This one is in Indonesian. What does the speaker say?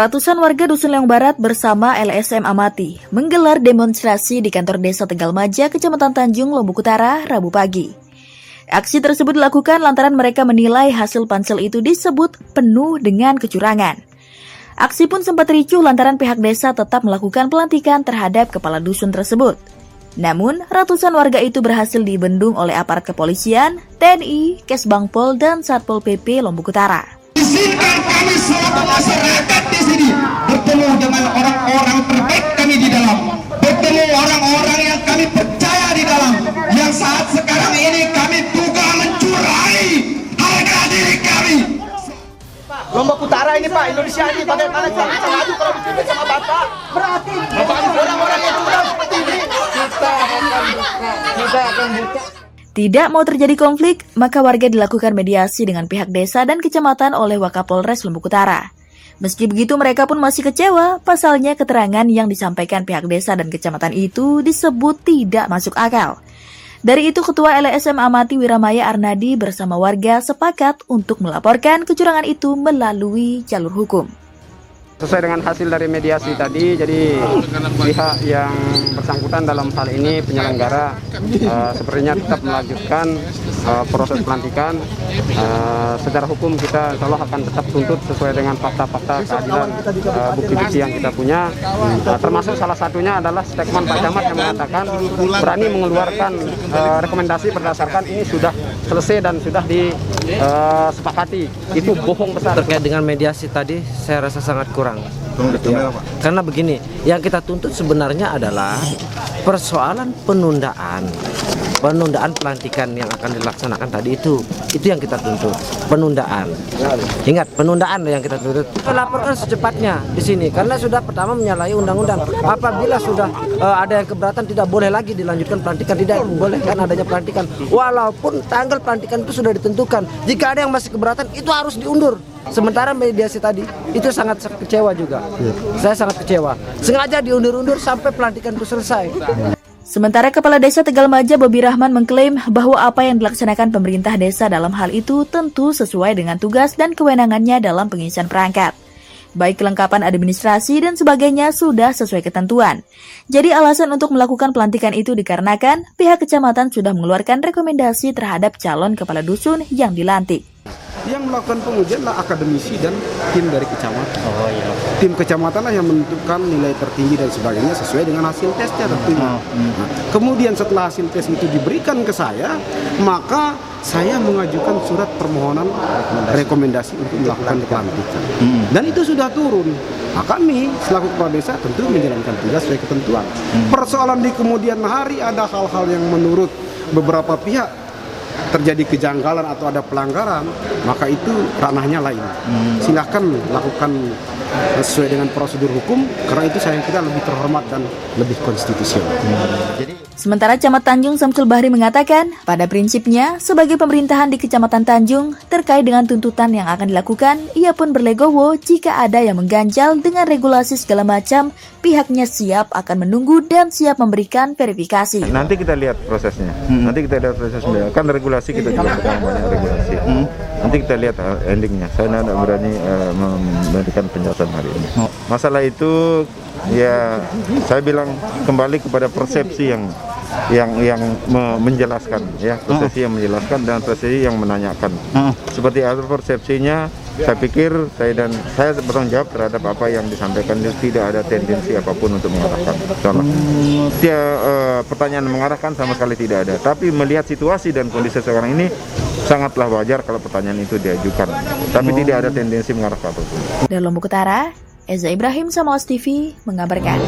Ratusan warga Dusun Leong Barat bersama LSM Amati menggelar demonstrasi di kantor desa Tegalmaja, Kecamatan Tanjung, Lombok Utara, Rabu pagi. Aksi tersebut dilakukan lantaran mereka menilai hasil pansel itu disebut penuh dengan kecurangan. Aksi pun sempat ricuh lantaran pihak desa tetap melakukan pelantikan terhadap kepala dusun tersebut. Namun, ratusan warga itu berhasil dibendung oleh aparat kepolisian, TNI, Kesbangpol, dan Satpol PP Lombok Utara. Izinkan kami selaku masyarakat di sini bertemu dengan orang-orang terbaik kami di dalam, bertemu orang-orang yang kami percaya di dalam, yang saat sekarang ini kami duga mencuri harga diri kami. Lombok Utara ini Pak, Indonesia ini bagaimana cara bisa maju kalau dipimpin sama Bapak? Berarti orang-orang yang curang seperti ini kita akan buka. Tidak mau terjadi konflik, maka warga dilakukan mediasi dengan pihak desa dan kecamatan oleh Wakapolres Lombok Utara. Meski begitu, mereka pun masih kecewa, pasalnya keterangan yang disampaikan pihak desa dan kecamatan itu disebut tidak masuk akal. Dari itu, Ketua LSM Amati Wiramaya Arnadi bersama warga sepakat untuk melaporkan kecurangan itu melalui jalur hukum. Sesuai dengan hasil dari mediasi tadi, jadi pihak yang bersangkutan dalam hal ini penyelenggara sepertinya tetap melanjutkan proses pelantikan. Secara hukum kita insya Allah akan tetap tuntut sesuai dengan fakta-fakta keadilan, bukti-bukti yang kita punya. Termasuk salah satunya adalah statement Pak Camat yang mengatakan berani mengeluarkan rekomendasi berdasarkan ini sudah selesai dan sudah disepakati. Itu bohong besar. Terkait dengan mediasi tadi, saya rasa sangat kurang. Ya. Karena begini, yang kita tuntut sebenarnya adalah persoalan penundaan pelantikan yang akan dilaksanakan tadi itu yang kita tuntut, penundaan. Ingat, penundaan yang kita tuntut. Kita laporkan secepatnya di sini karena sudah pertama menyalahi undang-undang. Apabila sudah ada yang keberatan tidak boleh lagi dilanjutkan pelantikan, tidak bolehkan adanya pelantikan. Walaupun tanggal pelantikan itu sudah ditentukan, jika ada yang masih keberatan itu harus diundur. Sementara mediasi tadi itu sangat kecewa juga. Saya sangat kecewa. Sengaja diundur-undur sampai pelantikan itu selesai. Sementara Kepala Desa Tegalmaja Bobi Rahman mengklaim bahwa apa yang dilaksanakan pemerintah desa dalam hal itu tentu sesuai dengan tugas dan kewenangannya dalam pengisian perangkat. Baik kelengkapan administrasi dan sebagainya sudah sesuai ketentuan. Jadi alasan untuk melakukan pelantikan itu dikarenakan pihak kecamatan sudah mengeluarkan rekomendasi terhadap calon kepala dusun yang dilantik. Yang melakukan pengujian adalah akademisi dan tim dari kecamatan. Tim kecamatan lah yang menentukan nilai tertinggi dan sebagainya sesuai dengan hasil tesnya tentunya. Kemudian setelah hasil tes itu diberikan ke saya, maka saya mengajukan surat permohonan rekomendasi untuk melakukan pelantikan. Dan itu sudah turun. Nah, kami selaku kepala desa tentu menjalankan tugas sesuai ketentuan. Persoalan di kemudian hari ada hal-hal yang menurut beberapa pihak terjadi kejanggalan atau ada pelanggaran, maka itu ranahnya lain. Silahkan lakukan sesuai dengan prosedur hukum, karena itu saya kira lebih terhormat dan lebih konstitusional. Sementara Camat Tanjung Samsul Bahri mengatakan, pada prinsipnya sebagai pemerintahan di Kecamatan Tanjung terkait dengan tuntutan yang akan dilakukan, ia pun berlegowo jika ada yang mengganjal dengan regulasi segala macam, pihaknya siap akan menunggu dan siap memberikan verifikasi. Nanti kita lihat prosesnya. Nanti kita lihat prosesnya. Kan regulasi kita juga banyak regulasi. Nanti kita lihat endingnya. Saya tidak berani memberikan penjelasan hari ini. Masalah itu ya saya bilang kembali kepada persepsi yang menjelaskan, ya, persepsi yang menjelaskan dan persepsi yang menanyakan. Seperti apa persepsinya, saya pikir saya bertanggung jawab terhadap apa yang disampaikan. Tidak ada tendensi apapun untuk mengarahkan. Contoh, pertanyaan mengarahkan sama sekali tidak ada. Tapi melihat situasi dan kondisi sekarang ini sangatlah wajar kalau pertanyaan itu diajukan. Tapi tidak ada tendensi mengarah ke apapun. Dari Lombok Utara, Eza Ibrahim, Samawas TV mengabarkan.